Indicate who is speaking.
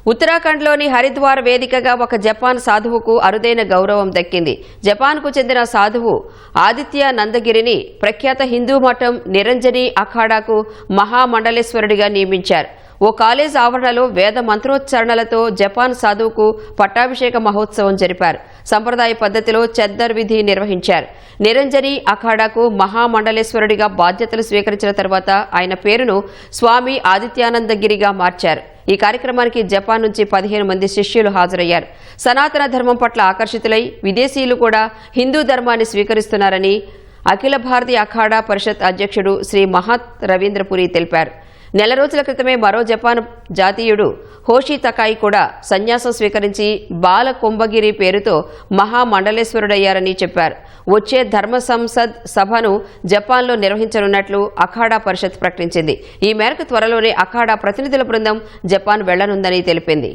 Speaker 1: ఉత్తరాఖండ్లోని హరిద్వార్ వేదికగా ఒక జపాన్ సాధువుకు అరుదైన గౌరవం దక్కింది. జపాన్కు చెందిన సాధువు ఆదిత్య నందగిరిని ప్రఖ్యాత హిందూ మఠం నిరంజని అఖాడాకు మహామండలేశ్వరుడిగా నియమించారు. ఓ కాలేజ్ ఆవరణలో వేద మంత్రోచ్చారణలతో జపాన్ సాధువుకు పట్టాభిషేక మహోత్సవం జరిపారు. సంప్రదాయ పద్ధతిలో చెద్దర్ విధి నిర్వహించారు. నిరంజని అఖాడాకు మహామండలేశ్వరుడిగా బాధ్యతలు స్వీకరించిన తర్వాత ఆయన పేరును స్వామి ఆదిత్యానందగిరిగా మార్చారు. ఈ కార్యక్రమానికి జపాన్ నుంచి 15 మంది శిష్యులు హాజరయ్యారు. సనాతన ధర్మం పట్ల ఆకర్షితులై విదేశీయులు కూడా హిందూ ధర్మాన్ని స్వీకరిస్తున్నారని అఖిల భారతీయ అఖాడా పరిషత్ అధ్యక్షుడు శ్రీ మహత్ రవీంద్రపురి తెలిపారు. నెల రోజుల క్రితమే మరో జపాన్ జాతీయుడు హోషి తకాయి కూడా సన్యాసం స్వీకరించి బాల కుంభగిరి పేరుతో మహామండలేశ్వరుడయ్యారని చెప్పారు. వచ్చే ధర్మ సంసద్ సభను జపాన్లో నిర్వహించనున్నట్లు అఖాడా పరిషత్ ప్రకటించింది. ఈ మేరకు త్వరలోనే అఖాడా ప్రతినిధుల బృందం జపాన్ వెళ్లనుందని తెలిపింది.